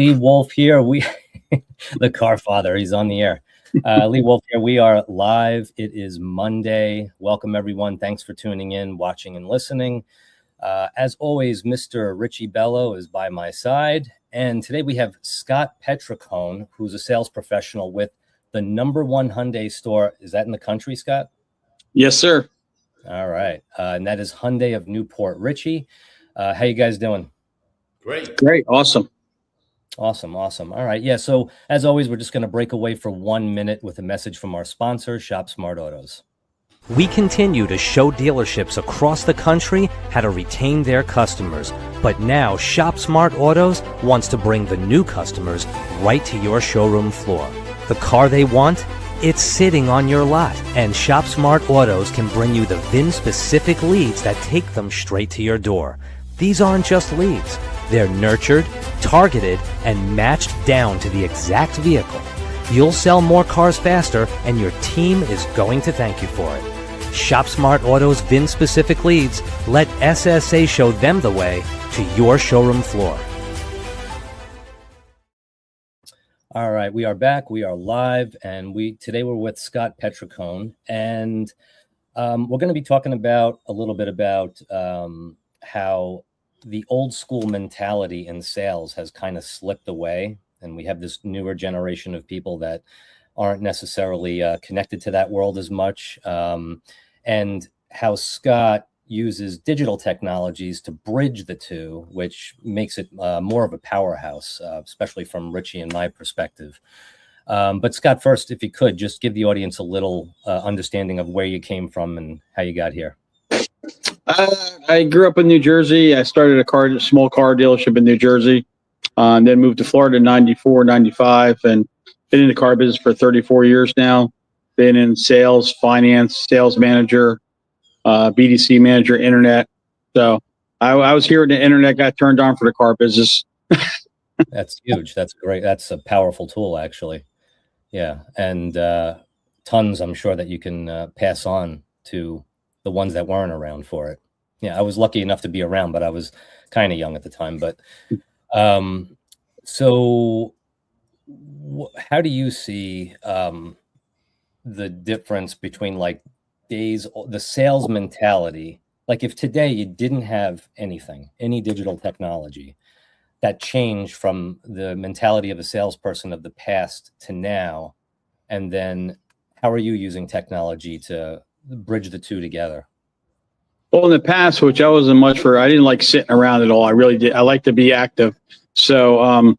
Lee Wolf here. The car father, he's on the air. Lee Wolf here. We are live. It is Monday. Welcome, everyone. Thanks for tuning in, watching, and listening. As always, Mr. Richie Bello is by my side. And today we have Scott Petricone, who's a sales professional with the #1 Hyundai store. Is that in the country, Scott? Yes, sir. All right. And that is Hyundai of Newport Richie. How you guys doing? Great. Awesome. Awesome. All right. Yeah. So as always, we're just going to break away for 1 minute with a message from our sponsor, Shop Smart Autos. We continue to show dealerships across the country how to retain their customers. But now Shop Smart Autos wants to bring the new customers right to your showroom floor. The car they want? It's sitting on your lot. And Shop Smart Autos can bring you the VIN-specific leads that take them straight to your door. These aren't just leads. They're nurtured, targeted, and matched down to the exact vehicle. You'll sell more cars faster, and your team is going to thank you for it. Shop Smart Auto's VIN-specific leads. Let SSA show them the way to your showroom floor. All right, we are back. We are live, and today we're with Scott Petricone, and we're going to be talking about a little bit about how the old school mentality in sales has kind of slipped away, and we have this newer generation of people that aren't necessarily connected to that world as much, and how Scott uses digital technologies to bridge the two, which makes it more of a powerhouse, especially from Richie and my perspective. But Scott, first, if you could, just give the audience a little understanding of where you came from and how you got here. I grew up in New Jersey. I started a small car dealership in New Jersey, and then moved to Florida in 94, 95, and been in the car business for 34 years now. Been in sales, finance, sales manager, BDC manager, internet. So I was here when the internet got turned on for the car business. That's huge. That's great. That's a powerful tool, actually. Yeah. And tons, I'm sure, that you can pass on to the ones that weren't around for it. Yeah, I was lucky enough to be around, but I was kind of young at the time. But so how do you see the difference between like the sales mentality? Like if today you didn't have any digital technology, that changed from the mentality of a salesperson of the past to now, and then how are you using technology to bridge the two together? Well, in the past, which I wasn't much for, I didn't like sitting around at all. I really did. I like to be active. So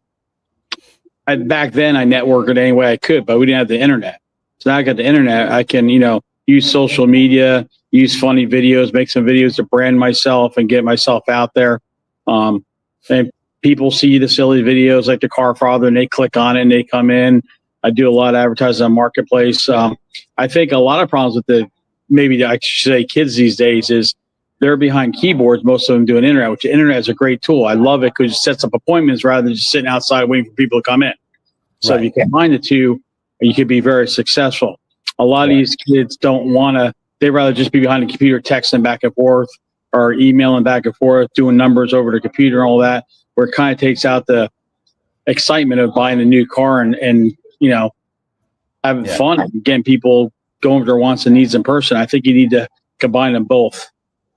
back then I networked any way I could, but we didn't have the internet. So now I got the internet. I can, use social media, use funny videos, make some videos to brand myself and get myself out there. And people see the silly videos like the car father and they click on it and they come in. I do a lot of advertising on Marketplace. I think a lot of problems with maybe I should say kids these days is they're behind keyboards. Most of them doing internet, which the internet is a great tool. I love it because it sets up appointments rather than just sitting outside waiting for people to come in. So If you combine the two, you could be very successful. A lot of these kids don't want to, they'd rather just be behind the computer texting back and forth or emailing back and forth, doing numbers over the computer and all that, where it kind of takes out the excitement of buying a new car and having fun and getting people going for their wants and needs in person. I think you need to combine them both.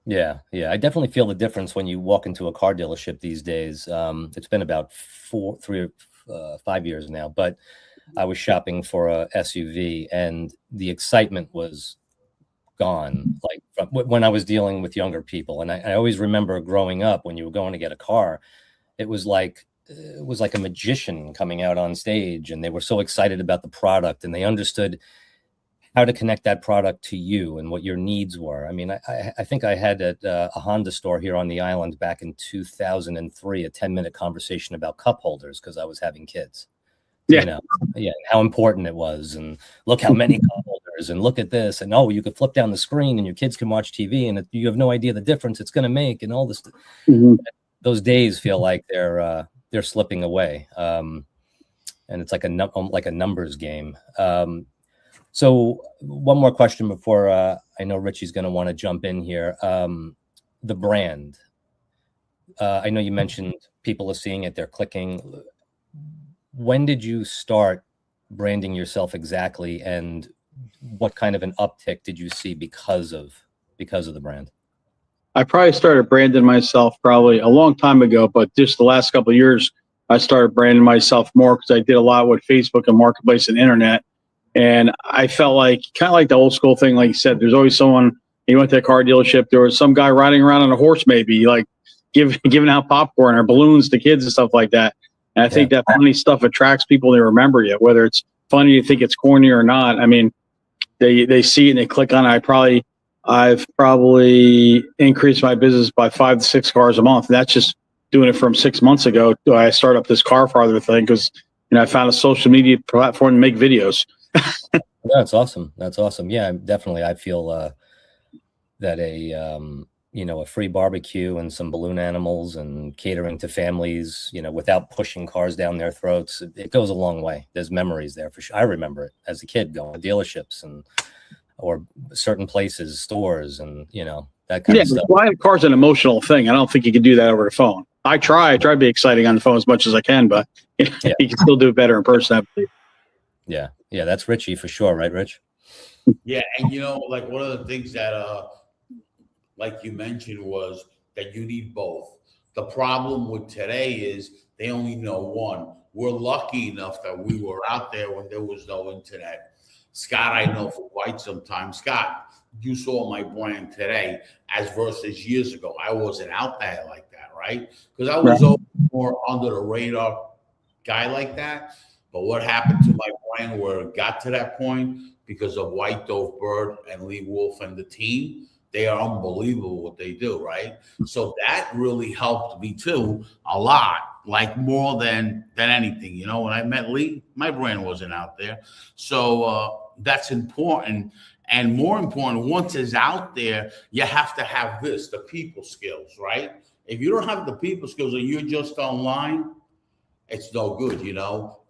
Yeah. I definitely feel the difference when you walk into a car dealership these days. It's been about 3 or 5 years now, but I was shopping for a SUV and the excitement was gone. Like when I was dealing with younger people. And I always remember growing up when you were going to get a car, it was like a magician coming out on stage, and they were so excited about the product and they understood how to connect that product to you and what your needs were. I mean, I think I had at a Honda store here on the island back in 2003, a 10-minute conversation about cup holders because I was having kids. Yeah. How important it was, and look how many cup holders, and look at this, and you could flip down the screen and your kids can watch TV, and you have no idea the difference it's going to make, and all this. Mm-hmm. Those days feel like they're slipping away, and it's like a numbers game. So one more question before I know Richie's going to want to jump in here. The brand. I know you mentioned people are seeing it, they're clicking. when did you start branding yourself exactly, and what kind of an uptick did you see because of the brand? I probably started branding myself probably a long time ago, but just the last couple of years, I started branding myself more because I did a lot with Facebook and Marketplace and internet. And I felt like kind of like the old school thing, like you said, there's always someone, you went to a car dealership, there was some guy riding around on a horse, maybe like giving out popcorn or balloons to kids and stuff like that. And I think that funny stuff attracts people to remember you, whether it's funny, you think it's corny or not. I mean, they see it and they click on it. I've probably increased my business by 5 to 6 cars a month. And that's just doing it from 6 months ago. I started up this Car Farther thing because, I found a social media platform to make videos. That's awesome. That's awesome. Yeah, definitely. I feel that a free barbecue and some balloon animals and catering to families, without pushing cars down their throats, it goes a long way. There's memories there for sure. I remember it as a kid going to dealerships or certain places, stores, and that kind of stuff. Buying a car is an emotional thing. I don't think you can do that over the phone. I try to be exciting on the phone as much as I can, but you can still do it better in person, I believe. Yeah, that's Richie for sure, right, Rich? Yeah, and like one of the things that like you mentioned was that you need both. The problem with today is they only know one. We're lucky enough that we were out there when there was no internet. Scott, I know for quite some time. Scott, you saw my brand today as versus years ago. I wasn't out there like that, right? Because I was more under the radar guy like that. But what happened to my brand where it got to that point because of White Dove Bird and Lee Wolf and the team? They are unbelievable what they do, right? So that really helped me too a lot, like more than anything. When I met Lee, my brand wasn't out there. So that's important. And more important, once it's out there, you have to have the people skills, right? If you don't have the people skills and you're just online, it's no good,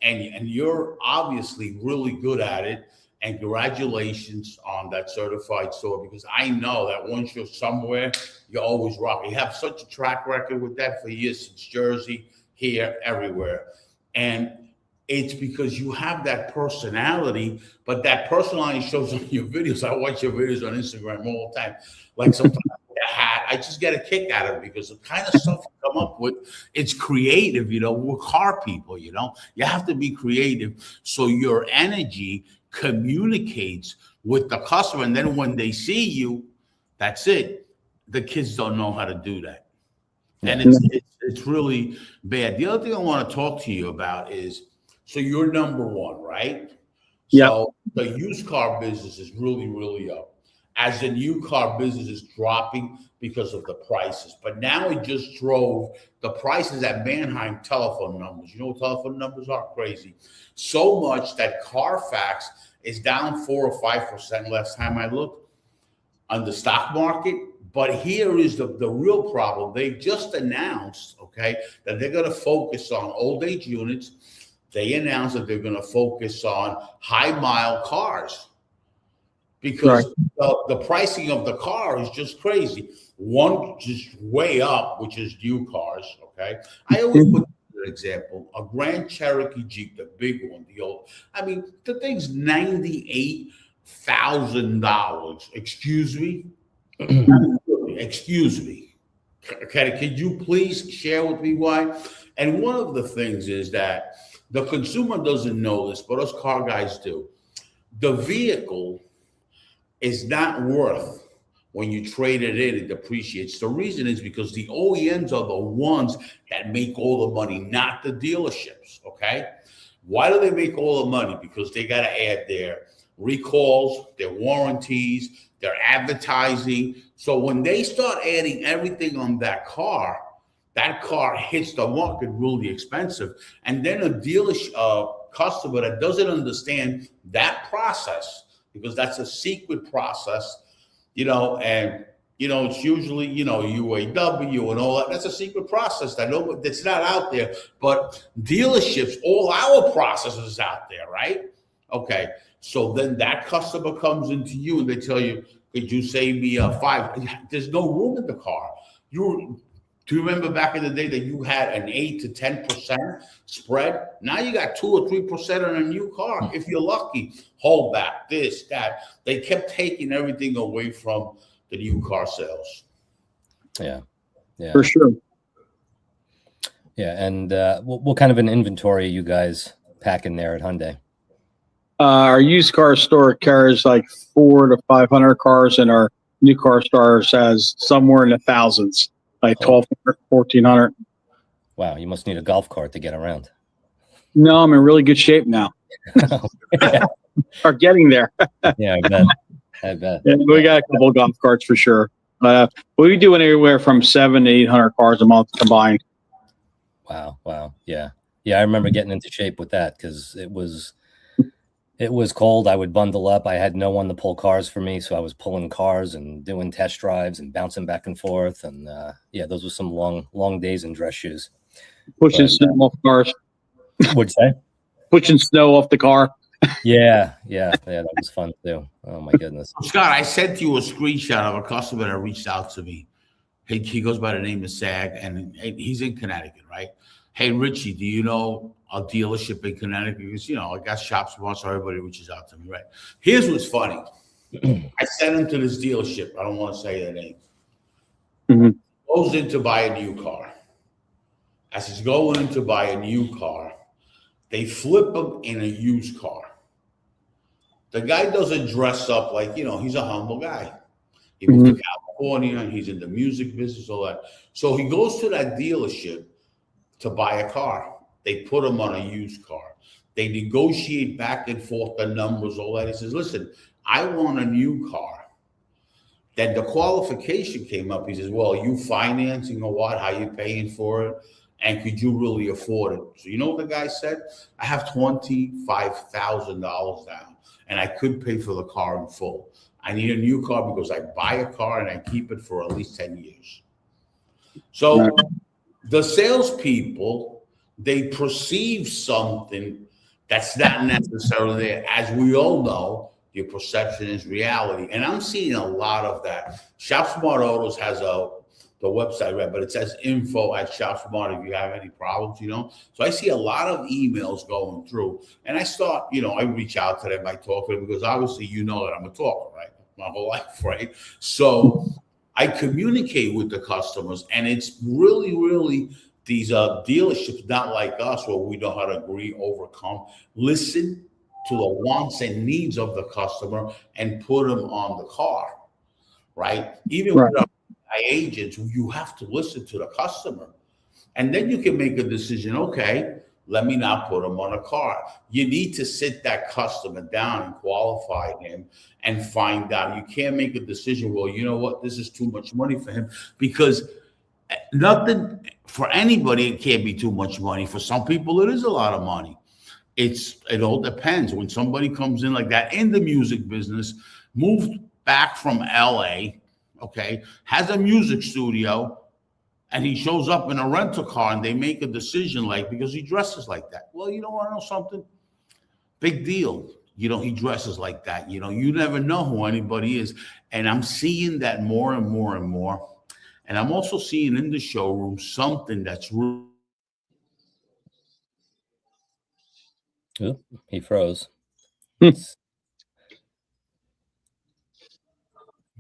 and you're obviously really good at it. And congratulations on that certified store, because I know that once you're somewhere, you're always rocking. You have such a track record with that for years, since Jersey, here, everywhere. And it's because you have that personality, but that personality shows on your videos. I watch your videos on Instagram all the time. Like sometimes a hat, I just get a kick out of it because the kind of stuff you come up with, it's creative, we're car people, you have to be creative. So your energy communicates with the customer, and then when they see you, that's it. The kids don't know how to do that, and it's really bad. The other thing I want to talk to you about is, so you're number one, right? Yeah. So the used car business is really, really up, as the new car business is dropping because of the prices. But now it just drove the prices at Manheim telephone numbers. Telephone numbers are crazy. So much that Carfax is down 4 or 5% last time I looked on the stock market. But here is the real problem. They just announced, that they're going to focus on old age units. They announced that they're going to focus on high mile cars, because the pricing of the car is just crazy. One just way up, which is new cars. I always put an example: a Grand Cherokee Jeep, the big one, the old. I mean, the thing's $98,000. Excuse me. Excuse me. Could you please share with me why? And one of the things is that the consumer doesn't know this, but us car guys do. The vehicle is not worth, when you trade it in, it depreciates. The reason is because the OEMs are the ones that make all the money, not the dealerships, Why do they make all the money? Because they got to add their recalls, their warranties, their advertising. So when they start adding everything on that car hits the market really expensive. And then a dealership customer that doesn't understand that process, because that's a secret process, and it's usually, UAW and all that. That's a secret process that's not out there. But dealerships, all our process is out there, right? So then that customer comes into you and they tell you, could you save me $5? There's no room in the car. Do you remember back in the day that you had an 8 to 10% spread? Now you got 2 or 3% on a new car. If you're lucky, hold back, this, that. They kept taking everything away from the new car sales. Yeah. For sure. Yeah. And what kind of an inventory are you guys packing there at Hyundai? Our used car store carries like 400 to 500 cars, and our new car stores has somewhere in the thousands, like 1,200, 1,400. Wow, you must need a golf cart to get around. No, I'm in really good shape now. Yeah. Are getting there. Yeah, I bet. I bet. Yeah, we got a couple of golf carts for sure. We do anywhere from 700 to 800 cars a month combined. Wow. Wow. Yeah. Yeah. I remember getting into shape with that because it was cold. I would bundle up. I had no one to pull cars for me. So I was pulling cars and doing test drives and bouncing back and forth. And yeah, those were some long days in dress shoes. Pushing snow off cars. What'd you say? Pushing snow off the car. Yeah. That was fun too. Oh my goodness. Scott, I sent you a screenshot of a customer that reached out to me. He goes by the name of Sag, and he's in Connecticut, right? Hey, Richie, do you know a dealership in Connecticut? Because, I got Shop Smart, so everybody reaches out to me, right? Here's what's funny. I sent him to this dealership. I don't want to say their name. Mm-hmm. Goes in to buy a new car. As he's going in to buy a new car, they flip him in a used car. The guy doesn't dress up like, he's a humble guy. He moved to California, he's in the music business, all that. So he goes to that dealership to buy a car. They put him on a used car. They negotiate back and forth the numbers, all that. He says, listen, I want a new car. Then the qualification came up. He says, well, are you financing or what? How you paying for it? And could you really afford it? So you know what the guy said? I have $25,000 down, and I could pay for the car in full. I need a new car because I buy a car and I keep it for at least 10 years. So the salespeople, they perceive something that's not necessarily there. As we all know, your perception is reality. And I'm seeing a lot of that. Shop Smart Autos has the website, right? But it says info@ShopSmart if you have any problems, So I see a lot of emails going through, and I start, I reach out to them, I talk to them, because obviously that I'm a talker, right? My whole life, right? So I communicate with the customers, and it's really, really these dealerships, not like us, where we know how to agree, overcome, listen to the wants and needs of the customer and put them on the car, right? Even with our agents, you have to listen to the customer, and then you can make a decision. Okay, let me not put them on a car. You need to sit that customer down and qualify him and find out. You can't make a decision, well, you know what, this is too much money for him, because nothing for anybody, it can't be too much money. For some people, it is a lot of money. It all depends. When somebody comes in like that in the music business, moved back from LA, okay, has a music studio, and he shows up in a rental car, and they make a decision because he dresses like that. Well, you don't want to know something? Big deal. He dresses like that. You never know who anybody is. And I'm seeing that more and more and more. And I'm also seeing in the showroom something that's really. Ooh, he froze.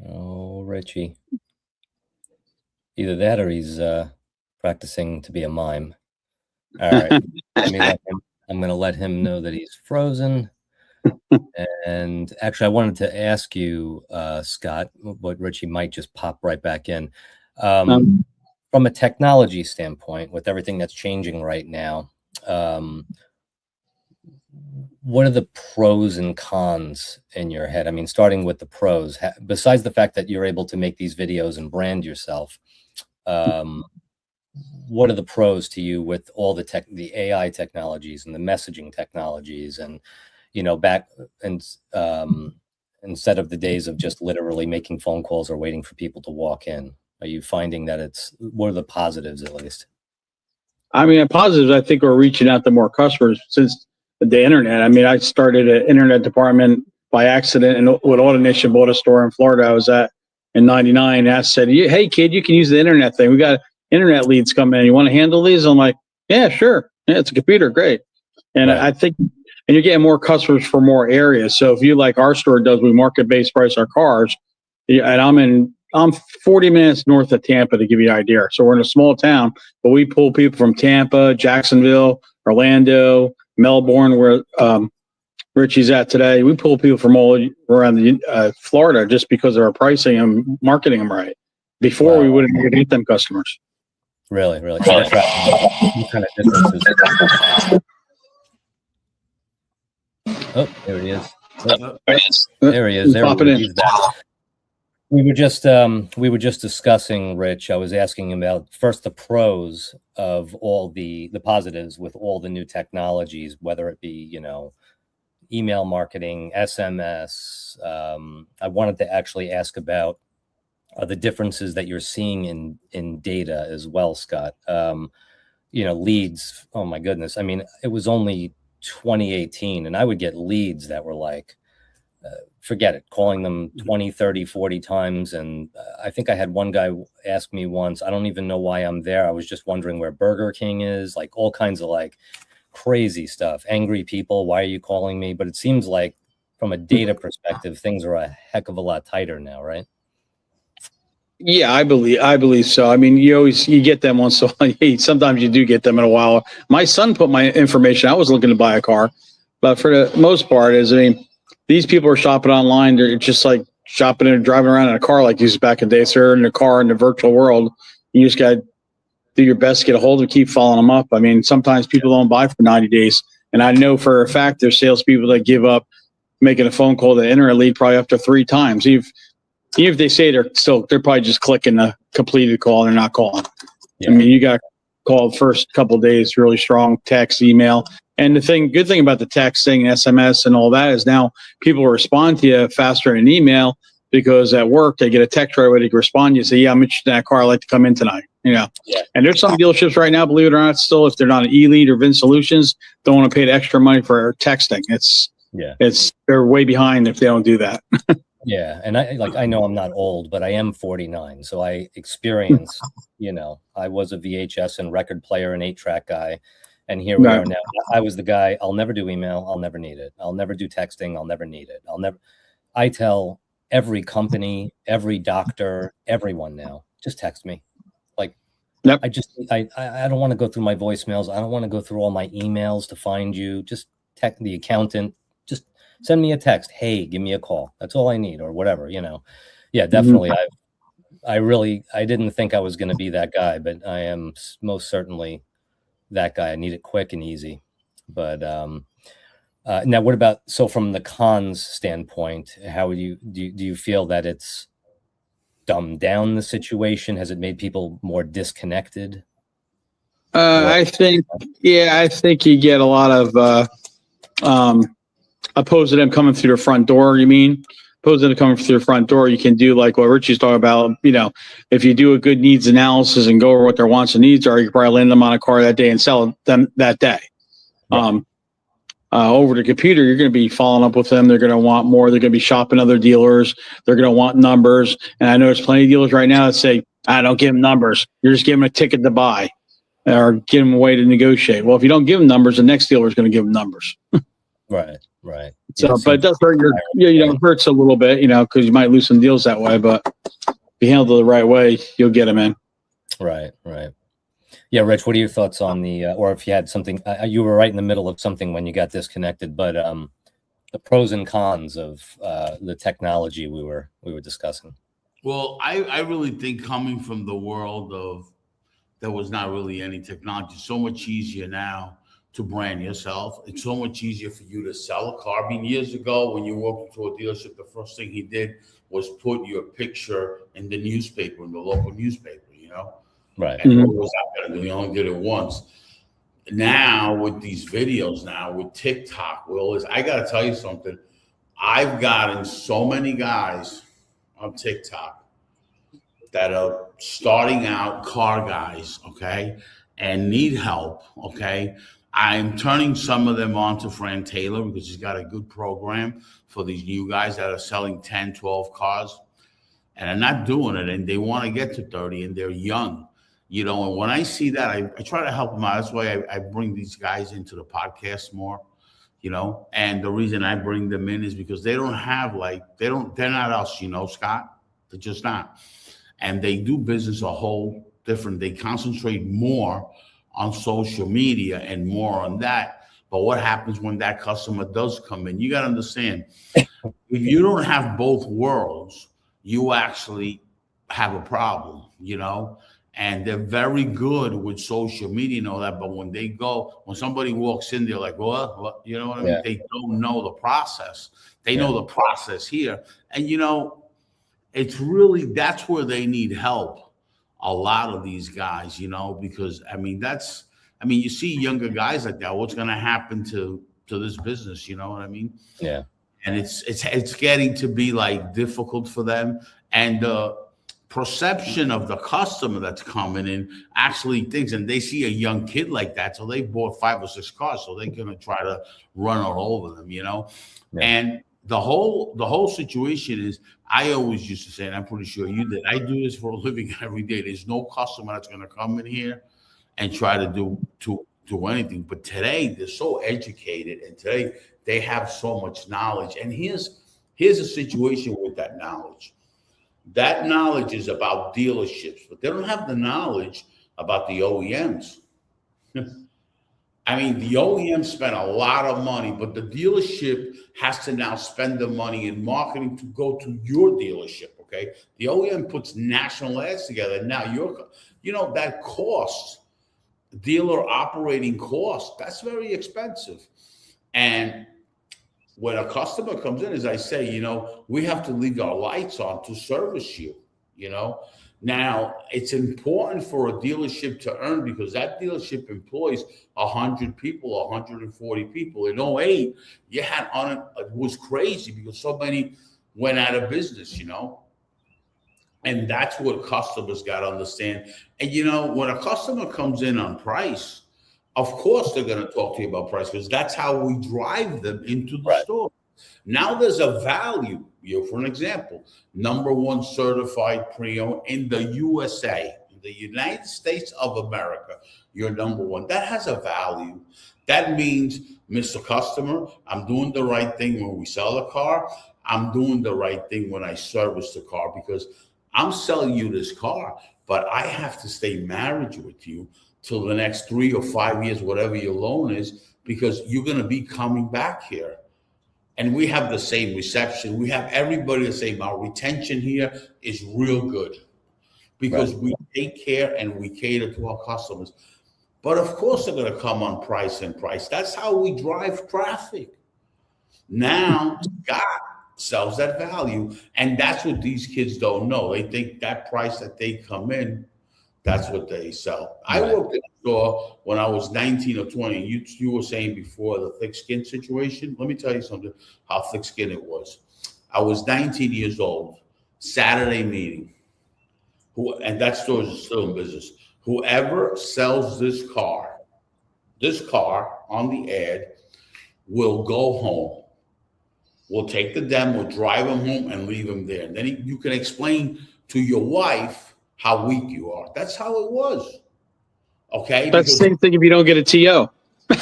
Oh, Richie. Either that or he's practicing to be a mime. All right. I'm going to let him know that he's frozen. And actually, I wanted to ask you, Scott, but Richie might just pop right back in. From a technology standpoint, with everything that's changing right now, what are the pros and cons in your head? I mean, starting with the pros, besides the fact that you're able to make these videos and brand yourself, what are the pros to you with all the AI technologies and the messaging technologies, and back and instead of the days of just literally making phone calls or waiting for people to walk in? Are you finding that what are the positives, at least? I mean, positives, I think, are reaching out to more customers since the internet. I mean, I started an internet department by accident with AutoNation, bought a store in Florida I was at in '99. I said, hey, kid, you can use the internet thing. We got internet leads come in. You want to handle these? I'm like, yeah, sure. Yeah, it's a computer. Great. And Right. I think, and you're getting more customers for more areas. So if you like our store does, we market-based price our cars. Yeah, and I'm 40 minutes north of Tampa to give you an idea. So we're in a small town, but we pull people from Tampa, Jacksonville, Orlando, Melbourne, where Richie's at today. We pull people from all around the Florida just because of our pricing and marketing them right. Before Wow. we wouldn't get them customers. Really. So that's right. What kind of differences? Oh, there he is. Oh, there he is. There Pop it in. he's back. We were just discussing, Rich. I was asking about first the pros of all the positives with all the new technologies, whether it be, email marketing, SMS. I wanted to actually ask about the differences that you're seeing in data as well, Scott. Leads. Oh my goodness. I mean, it was only 2018 and I would get leads that were like, forget it, calling them 20, 30, 40 times. And I think I had one guy ask me once, I don't even know why I'm there. I was just wondering where Burger King is, like all kinds of like crazy stuff. Angry people, why are you calling me? But it seems like from a data perspective, things are a heck of a lot tighter now, right? Yeah, I believe so. I mean, you get them once in a while. Sometimes you do get them in a while. My son put my information. I was looking to buy a car, but for the most part, these people are shopping online. They're just like shopping and driving around in a car like these back in the day. So they're in a car in the virtual world. You just got to do your best to get a hold of them, keep following them up. I mean, sometimes people don't buy for 90 days. And I know for a fact there's salespeople that give up making a phone call to enter a lead probably up to 3 times. Even if they say they're probably just clicking the completed call, they're not calling. Yeah. I mean, you got to call the first couple of days really strong, text, email. And the good thing about the texting, SMS, and all that is now people respond to you faster in email because at work they get a text right away. They can respond to you, say, "Yeah, I'm interested in that car. I'd like to come in tonight." Yeah. And there's some dealerships right now, believe it or not, still if they're not an eLead or Vin Solutions, don't want to pay the extra money for texting. They're way behind if they don't do that. Yeah, and I know I'm not old, but I am 49, so I experience. I was a VHS and record player and 8-track guy. And here we are now. I was the guy, I'll never do email. I'll never need it. I'll never do texting. I'll never need it. I tell every company, every doctor, everyone now, just text me. Like, I don't want to go through my voicemails. I don't want to go through all my emails to find you. Just text the accountant. Just send me a text. Hey, give me a call. That's all I need or whatever, Yeah, definitely. I didn't think I was going to be that guy, but I am most certainly that guy. I need it quick and easy. But now what about, so from the cons standpoint, how would do you feel that it's dumbed down the situation? Has it made people more disconnected? I think you get a lot of opposed to them coming through the front door. You mean opposed to them coming through the front door? You can do like what Richie's talking about. If you do a good needs analysis and go over what their wants and needs are, you can probably land them on a car that day and sell them that day. Right. Over the computer, you're going to be following up with them. They're going to want more. They're going to be shopping other dealers. They're going to want numbers. And I know there's plenty of dealers right now that say, "I don't give them numbers. You're just giving them a ticket to buy or give them a way to negotiate." Well, if you don't give them numbers, the next dealer is going to give them numbers. Right. So, but it does hurt it hurts a little bit, because you might lose some deals that way. But if you handle it the right way, you'll get them in. Right. Yeah, Rich, what are your thoughts on or if you had something, you were right in the middle of something when you got disconnected, but the pros and cons of the technology we were discussing. Well, I really think coming from the world of there was not really any technology, so much easier now to brand yourself. It's so much easier for you to sell a car. I mean, years ago, when you walked into a dealership, the first thing he did was put your picture in the newspaper, in the local newspaper, Right. And it was out there. We only did it once. Now, with these videos with TikTok, I got to tell you something. I've gotten so many guys on TikTok that are starting out car guys, okay, and need help, okay. I'm turning some of them on to Fran Taylor because he's got a good program for these new guys that are selling 10, 12 cars and are not doing it, and they want to get to 30 and they're young. You know, and when I see that, I try to help them out. That's why I bring these guys into the podcast more, you know. And the reason I bring them in is because they don't have they're not us, you know, Scott. They're just not. And they do business a whole different. They concentrate more on social media and more on that. But what happens when that customer does come in? You got to understand, if you don't have both worlds, you actually have a problem, you know. And they're very good with social media and all that. But when somebody walks in, they're like, what? You know what I mean? Yeah. They don't know the process. They know the process here. And, you know, it's really, that's where they need help. A lot of these guys, you know, because, I mean, you see younger guys like that. What's going to happen to this business? You know what I mean? Yeah. And it's getting to be like difficult for them. And perception of the customer that's coming in actually thinks, and they see a young kid like that, so they bought 5 or 6 cars, so they're gonna try to run all over them, you know. Yeah. And the whole situation is, I always used to say, and I'm pretty sure you did, I do this for a living every day. There's no customer that's gonna come in here and try to do anything. But today they're so educated, and today they have so much knowledge. And here's a situation with that knowledge. That knowledge is about dealerships, but they don't have the knowledge about the OEMs. I mean, the OEM spent a lot of money, but the dealership has to now spend the money in marketing to go to your dealership, okay? The OEM puts national ads together. Now, that cost, dealer operating cost, that's very expensive. And when a customer comes in, as I say, you know, we have to leave our lights on to service you, you know. Now, it's important for a dealership to earn, because that dealership employs 100 people, 140 people. In 2008, it was crazy because so many went out of business, you know. And that's what customers got to understand. And, you know, when a customer comes in on price, of course, they're going to talk to you about price, because that's how we drive them into the store. Now there's a value. For an example, #1 certified pre-owned in the USA, in the United States of America, you're #1. That has a value. That means, Mr. Customer, I'm doing the right thing when we sell a car. I'm doing the right thing when I service the car, because I'm selling you this car, but I have to stay married with you till the next 3 or 5 years, whatever your loan is, because you're going to be coming back here. And we have the same reception. We have everybody the same. Our retention here is real good, because we take care and we cater to our customers. But of course, they're going to come on price and price. That's how we drive traffic. Now, God sells that value. And that's what these kids don't know. They think that price that they come in, that's what they sell. I worked in a store when I was 19 or 20. You were saying before the thick skin situation. Let me tell you something, how thick skin it was. I was 19 years old, Saturday meeting. And that store is still in business. Whoever sells this car on the ad will go home. We'll take the demo, drive them home, and leave them there. And then you can explain to your wife how weak you are. That's how it was. Okay? That's the same thing if you don't get a TO. Right.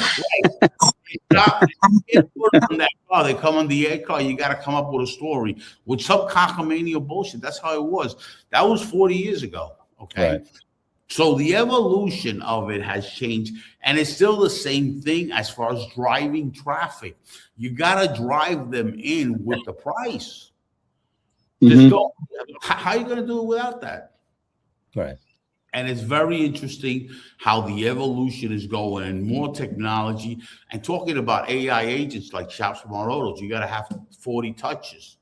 From that car, they come on the ad car, you got to come up with a story with some cockamamie bullshit. That's how it was. That was 40 years ago. Okay? Right. So the evolution of it has changed, and it's still the same thing as far as driving traffic. You got to drive them in with the price. Mm-hmm. How are you going to do it without that? Right. And it's very interesting how the evolution is going, and more technology. And talking about AI agents like Shop Smart Autos, you got to have 40 touches.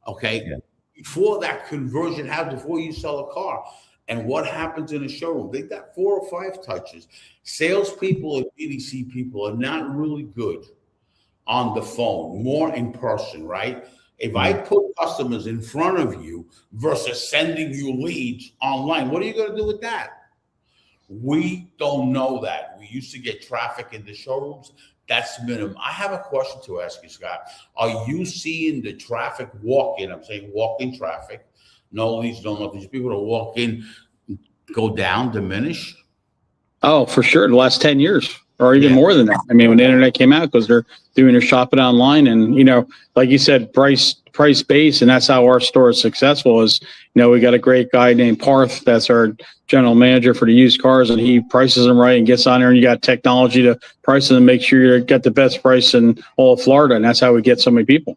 Okay. Yeah. Before that conversion happens, before you sell a car. And what happens in a showroom? They got 4 or 5 touches. Salespeople and BDC people are not really good on the phone, more in person, right? If I put customers in front of you versus sending you leads online, what are you going to do with that? We don't know that. We used to get traffic in the showrooms. That's minimum. I have a question to ask you, Scott. Are you seeing the traffic walk in? I'm saying walk-in traffic. No leads, no nothing. These people that walk in go down, diminish? Oh, for sure. The last 10 years or even Yeah. more than that. I mean, when the internet came out, because they're doing their shopping online and, like you said, price base. And that's how our store is successful is, we got a great guy named Parth. That's our general manager for the used cars, and he prices them right and gets on there, and you got technology to price them and make sure you get the best price in all of Florida. And that's how we get so many people.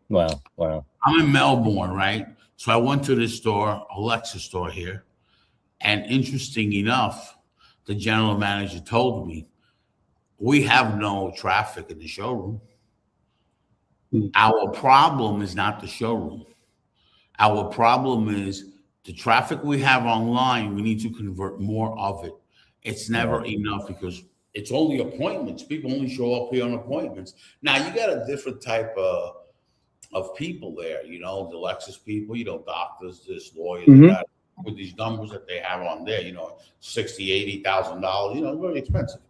Wow. I'm in Melbourne, right? So I went to this store, a Lexus store here. And interesting enough, the general manager told me, we have no traffic in the showroom. Our problem is not the showroom. Our problem is the traffic we have online. We need to convert more of it. It's never enough because it's only appointments. People only show up here on appointments. Now you got a different type of people there, the Lexus people, doctors, this lawyers, that, with these numbers that they have on there, $60,000, $80,000, very expensive.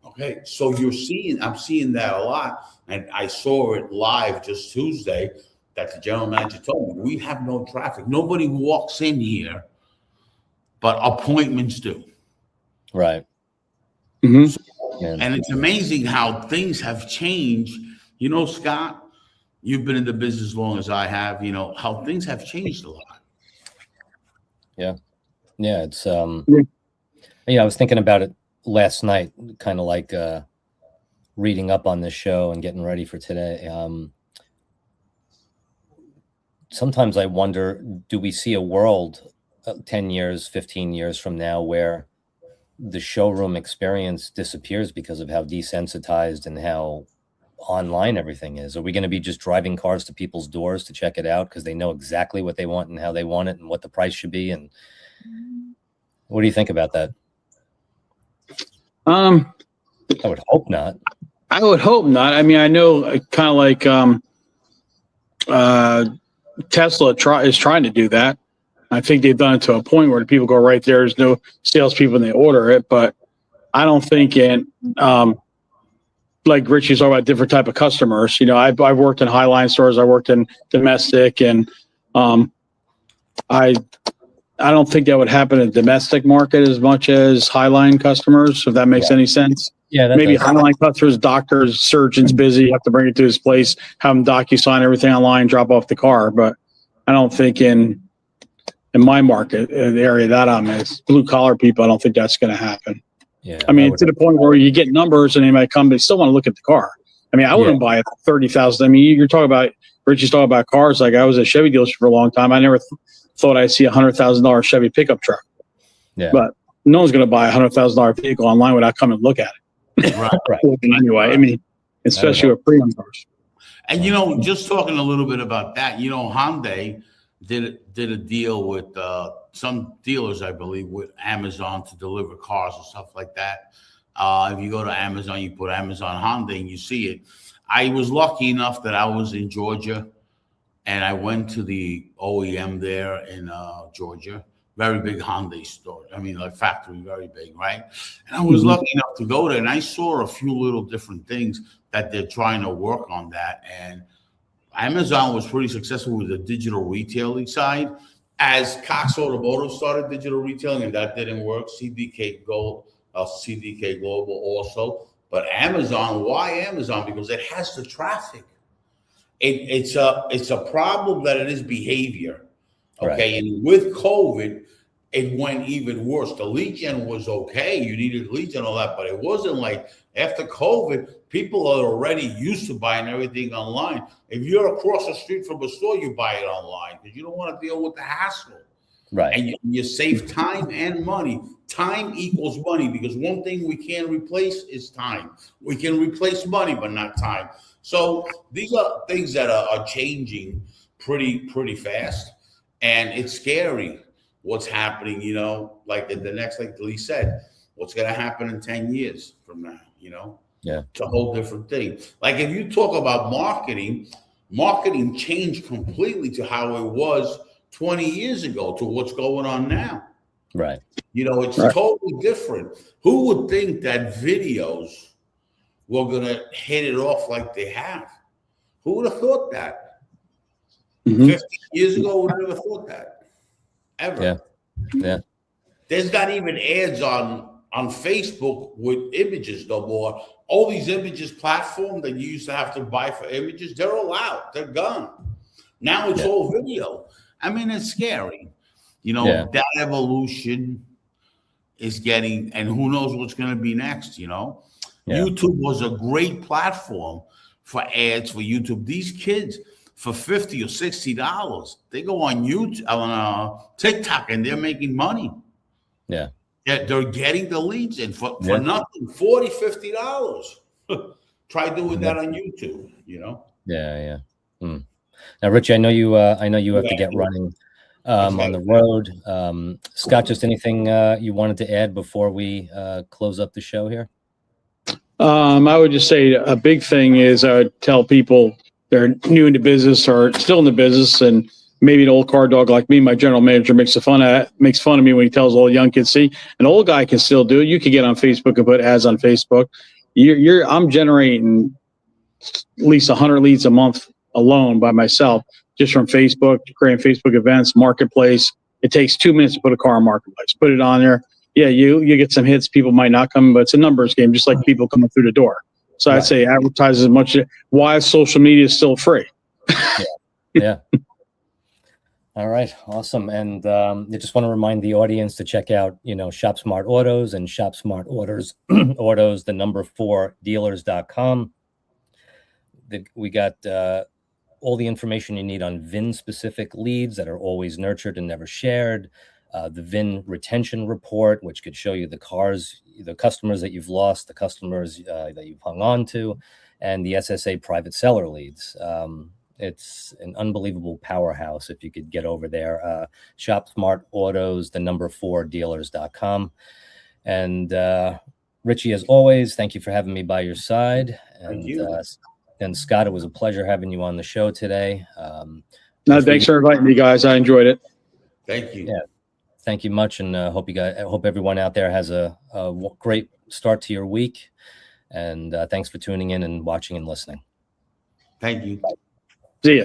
Okay, so I'm seeing that a lot, and I saw it live just Tuesday that the general manager told me we have no traffic. Nobody walks in here, but appointments do. Right. And it's amazing how things have changed. Scott, you've been in the business as long as I have. How things have changed a lot. Yeah. It's I was thinking about it last night, kind of like reading up on this show and getting ready for today. Sometimes I wonder, do we see a world 10 years, 15 years from now where the showroom experience disappears because of how desensitized and how online everything is? Are we going to be just driving cars to people's doors to check it out because they know exactly what they want and how they want it and what the price should be? And what do you think about that? I would hope not. I would hope not. I mean, I know kind of like Tesla is trying to do that. I think they've done it to a point where the people go right there. There's no salespeople and they order it, but I don't think like Richie's talking about different type of customers. I've worked in Highline stores. I worked in domestic, and I don't think that would happen in the domestic market as much as Highline customers, if that makes any sense. Yeah, maybe Highline customers, doctors, surgeons busy, you have to bring it to his place, have him DocuSign everything online, drop off the car. But I don't think in my market, in the area that I'm in, blue collar people, I don't think that's going to happen. Yeah, I mean, to the point where you get numbers and they might come, they still want to look at the car. I mean, I wouldn't buy a $30,000. I mean, you're talking about, Richie's talking about cars. Like I was at Chevy dealership for a long time. I never thought I'd see $100,000 Chevy pickup truck. Yeah. But no one's going to buy a $100,000 vehicle online without coming to look at it. Right. Anyway, I mean, especially with pre-owned cars. And just talking a little bit about that, Hyundai did a deal with some dealers, I believe, with Amazon to deliver cars and stuff like that. If you go to Amazon, you put Amazon Hyundai and you see it. I was lucky enough that I was in Georgia, and I went to the OEM there in Georgia. Very big Hyundai store. I mean, like factory, very big, right? And I was lucky enough to go there, and I saw a few little different things that they're trying to work on that. And Amazon was pretty successful with the digital retailing side. As Cox Automotive started digital retailing, and that didn't work. CDK Global also. But Amazon, why Amazon? Because it has the traffic. It's a problem that it is behavior. Okay, right. And with COVID, it went even worse. The lead gen was okay. You needed lead gen and all that, but it wasn't like after COVID, people are already used to buying everything online. If you're across the street from a store, you buy it online because you don't want to deal with the hassle. Right. And you save time and money. Time equals money because one thing we can't replace is time. We can replace money, but not time. So these are things that are changing pretty fast. And it's scary what's happening, like in the next, like Lee said, what's going to happen in 10 years from now, Yeah. It's a whole different thing. Like if you talk about marketing changed completely to how it was 20 years ago to what's going on now. Right. It's totally different. Who would think that videos were going to hit it off like they have? Who would have thought that? 50 years ago, we never thought that. Ever. Yeah. There's not even ads on Facebook with images no more. All these images platform that you used to have to buy for images, they're all out. They're gone. Now it's all video. I mean, it's scary. You know, that evolution is getting, and who knows what's going to be next, you know? YouTube was a great platform for ads for YouTube. These kids, for $50 or $60, they go on YouTube, on TikTok, and they're making money. Yeah. They're getting the leads in for nothing, $40, $50. Try doing that on YouTube, you know? Yeah. Now, Richie, I know you have to get running on the road. Scott, just anything you wanted to add before we close up the show here? I would just say a big thing is I would tell people they're new into business or still in the business, and maybe an old car dog like me, my general manager makes fun of me when he tells all the young kids, see, an old guy can still do it. You can get on Facebook and put ads on Facebook. I'm generating at least 100 leads a month alone by myself, just from Facebook, creating Facebook events, marketplace. It takes 2 minutes to put a car on marketplace, put it on there. Yeah, you get some hits. People might not come, but it's a numbers game, just like people coming through the door. So I'd say advertise as much. Why social media is still free. Yeah. All right. Awesome. And I just want to remind the audience to check out, Shop Smart Autos and Shop Smart Autos, the number 4 dealers.com. We got all the information you need on VIN specific leads that are always nurtured and never shared. The VIN retention report, which could show you the customers that you've lost, the customers that you've hung on to, and the SSA private seller leads. It's an unbelievable powerhouse if you could get over there. Shop Smart Autos, the number 4 dealers.com. And Richie, as always, thank you for having me by your side. Thank you. And Scott, it was a pleasure having you on the show today. Thanks for inviting me, guys. I enjoyed it. Thank you. Yeah. Thank you much, and I hope everyone out there has a great start to your week. And thanks for tuning in and watching and listening. Thank you. See ya.